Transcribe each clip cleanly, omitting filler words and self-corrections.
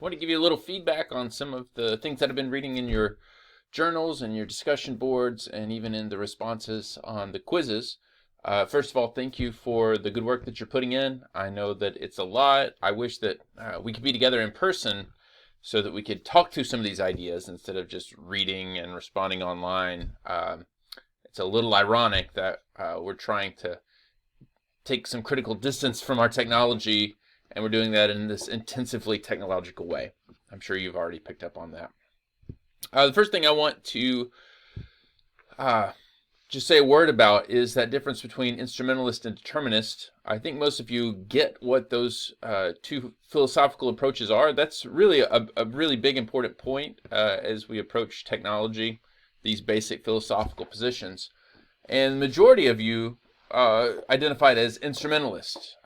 I want to give you a little feedback on some of the things that I've been reading in your journals and your discussion boards and even in the responses on the quizzes. First of all, thank you for the good work that you're putting in. I know that it's a lot. I wish that we could be together in person so that we could talk through some of these ideas instead of just reading and responding online. It's a little ironic that we're trying to take some critical distance from our technology, and we're doing that in this intensively technological way. I'm sure you've already picked up on that. The first thing I want to just say a word about is that difference between instrumentalist and determinist. I think most of you get what those two philosophical approaches are. That's really a really big important point as we approach technology, these basic philosophical positions. And the majority of you identified as instrumentalist.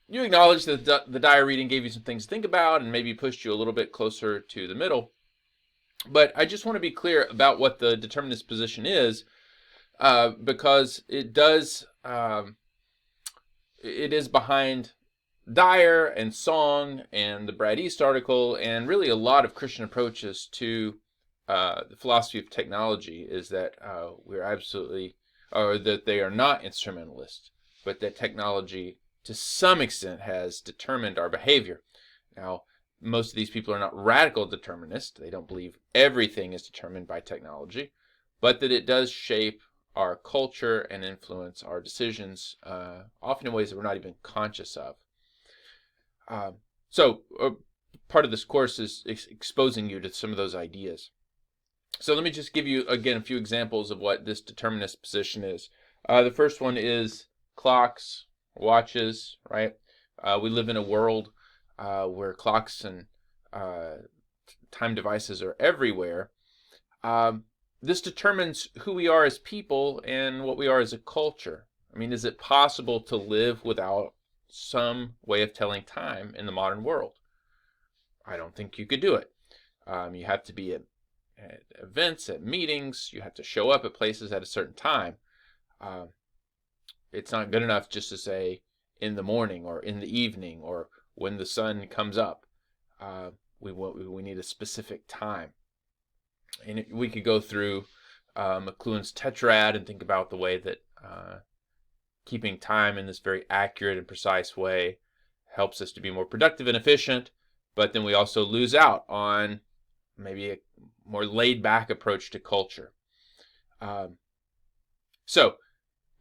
You acknowledge that the dire reading gave you some things to think about and maybe pushed you a little bit closer to the middle. But I just want to be clear about what the determinist position is, because it is behind Dyer and Song and the Brad East article, and really a lot of Christian approaches to the philosophy of technology is that that they are not instrumentalist, but that technology to some extent has determined our behavior. Now, most of these people are not radical determinists. They don't believe everything is determined by technology, but that it does shape our culture and influence our decisions, often in ways that we're not even conscious of. So part of this course is exposing you to some of those ideas. So let me just give you, again, a few examples of what this determinist position is. The first one is clocks, watches, right? We live in a world where clocks and time devices are everywhere. This determines who we are as people and what we are as a culture. I mean, is it possible to live without some way of telling time in the modern world? I don't think you could do it. You have to be at events, at meetings. You have to show up at places at a certain time. It's not good enough just to say in the morning or in the evening or when the sun comes up. We need a specific time. And we could go through McLuhan's tetrad and think about the way that keeping time in this very accurate and precise way helps us to be more productive and efficient, but then we also lose out on maybe a more laid-back approach to culture. So,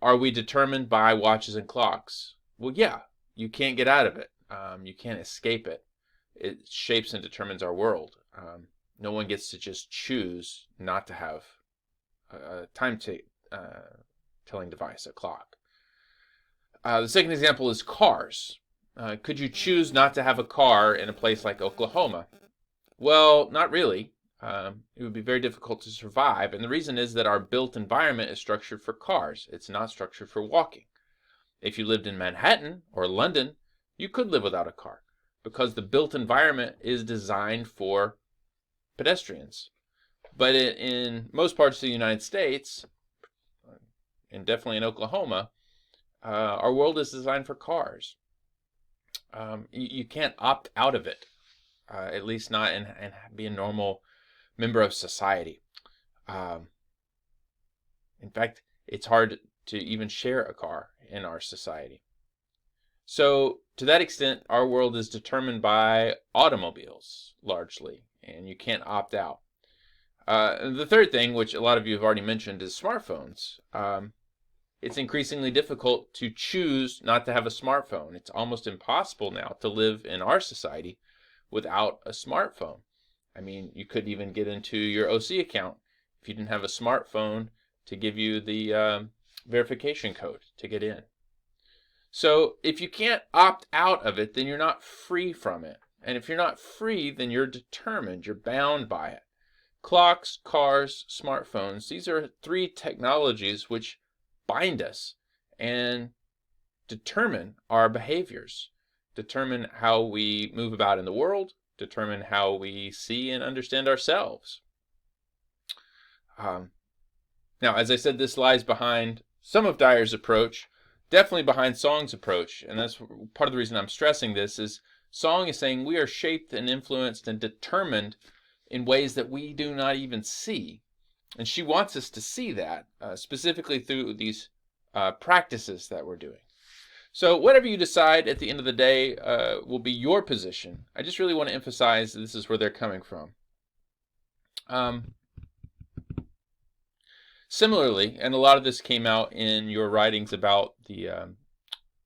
are we determined by watches and clocks? Well, yeah, you can't get out of it. You can't escape it. It shapes and determines our world. No one gets to just choose not to have a time-telling device, a clock. The second example is cars. Could you choose not to have a car in a place like Oklahoma? Well, not really. It would be very difficult to survive, and the reason is that our built environment is structured for cars. It's not structured for walking. If you lived in Manhattan or London, you could live without a car because the built environment is designed for pedestrians. But in most parts of the United States, and definitely in Oklahoma, our world is designed for cars. You can't opt out of it, at least not and be a normal member of society. In fact, it's hard to even share a car in our society. So, to that extent, our world is determined by automobiles, largely, and you can't opt out. The third thing, which a lot of you have already mentioned, is smartphones. It's increasingly difficult to choose not to have a smartphone. It's almost impossible now to live in our society without a smartphone. I mean, you couldn't even get into your OC account if you didn't have a smartphone to give you the verification code to get in. So if you can't opt out of it, then you're not free from it. And if you're not free, then you're determined. You're bound by it. Clocks, cars, smartphones, these are three technologies which bind us and determine our behaviors, determine how we move about in the world, determine how we see and understand ourselves. Now, as I said, this lies behind some of Dyer's approach, definitely behind Song's approach, and that's part of the reason I'm stressing this is Song is saying we are shaped and influenced and determined in ways that we do not even see. And she wants us to see that, specifically through these practices that we're doing. So whatever you decide at the end of the day will be your position. I just really want to emphasize this is where they're coming from. Similarly, and a lot of this came out in your writings about the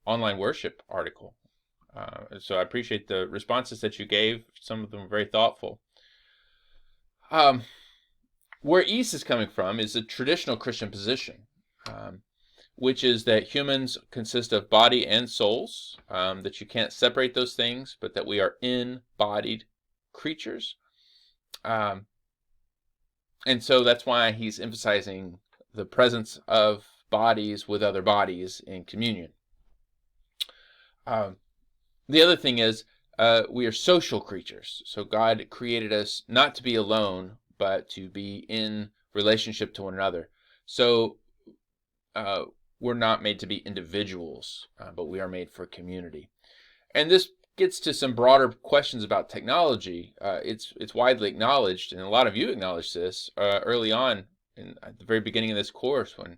online worship article. So I appreciate the responses that you gave. Some of them were very thoughtful. Where East is coming from is a traditional Christian position, which is that humans consist of body and souls, that you can't separate those things, but that we are embodied creatures. And so that's why he's emphasizing the presence of bodies with other bodies in communion. The other thing is we are social creatures. So God created us not to be alone, but to be in relationship to one another. So we're not made to be individuals, but we are made for community. And this gets to some broader questions about technology. It's widely acknowledged, and a lot of you acknowledged this early on at the very beginning of this course when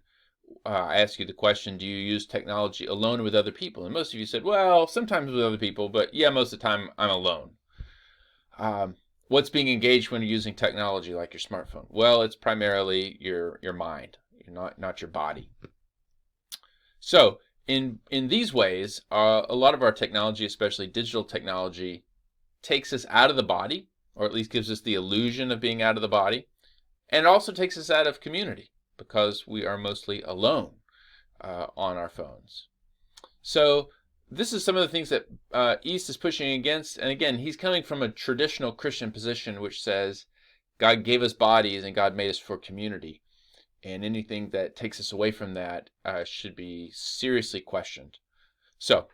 I asked you the question, do you use technology alone or with other people? And most of you said, well, sometimes with other people, but yeah, most of the time I'm alone. What's being engaged when you're using technology like your smartphone? Well, it's primarily your mind, not your body. So in these ways, a lot of our technology, especially digital technology, takes us out of the body, or at least gives us the illusion of being out of the body, and also takes us out of community because we are mostly alone on our phones. So this is some of the things that East is pushing against. And again, he's coming from a traditional Christian position which says God gave us bodies and God made us for community. And anything that takes us away from that should be seriously questioned. So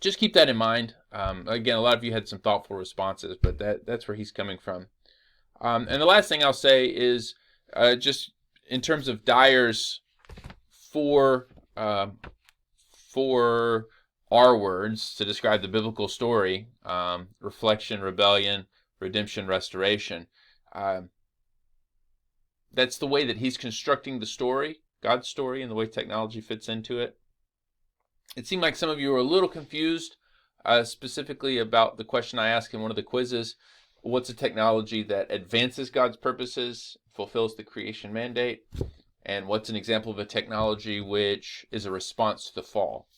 just keep that in mind. Again, a lot of you had some thoughtful responses, but that's where he's coming from. And the last thing I'll say is just in terms of Dyer's four R words to describe the biblical story, reflection, rebellion, redemption, restoration. That's the way that he's constructing the story, God's story, and the way technology fits into it. It seemed like some of you were a little confused, specifically about the question I asked in one of the quizzes. What's a technology that advances God's purposes, fulfills the creation mandate? And what's an example of a technology which is a response to the fall?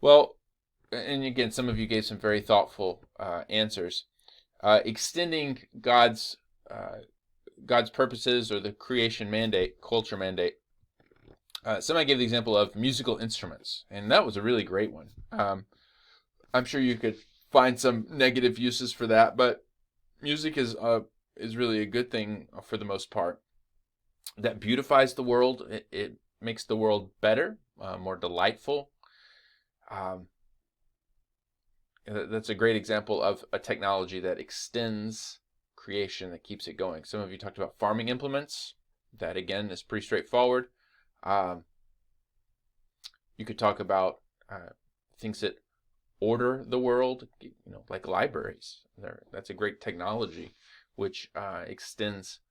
Well, and again, some of you gave some very thoughtful answers. Extending God's purposes or the creation mandate, culture mandate. Somebody gave the example of musical instruments, and that was a really great one. I'm sure you could find some negative uses for that, but music is really a good thing for the most part. That beautifies the world. It makes the world better, more delightful. That's a great example of a technology that extends creation, that keeps it going. Some of you talked about farming implements. That again is pretty straightforward. You could talk about things that order the world, like libraries. That's a great technology which extends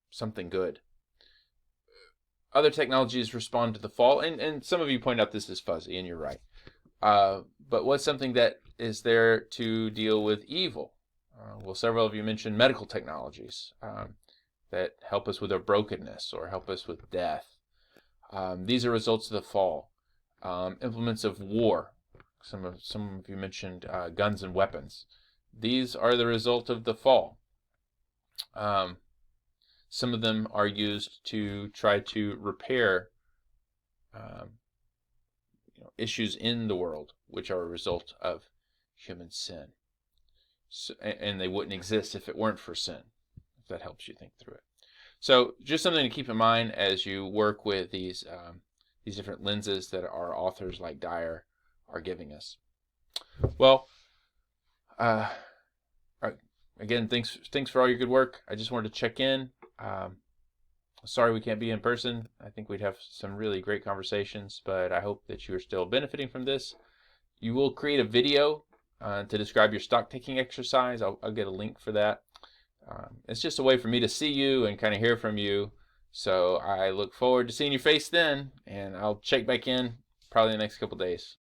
something good. Other technologies respond to the fall, and some of you point out this is fuzzy, and you're right. But what's something that is there to deal with evil? Well, several of you mentioned medical technologies that help us with our brokenness or help us with death. These are results of the fall. Implements of war. Some of you mentioned guns and weapons. These are the result of the fall. Some of them are used to try to repair issues in the world, which are a result of human sin. So, and they wouldn't exist if it weren't for sin, if that helps you think through it. So just something to keep in mind as you work with these different lenses that our authors like Dyer are giving us. Well, again, thanks for all your good work. I just wanted to check in. Sorry we can't be in person. I think we'd have some really great conversations, but I hope that you are still benefiting from this. You will create a video to describe your stock taking exercise. I'll get a link for that. It's just a way for me to see you and kind of hear from you. So I look forward to seeing your face then, and I'll check back in probably the next couple days.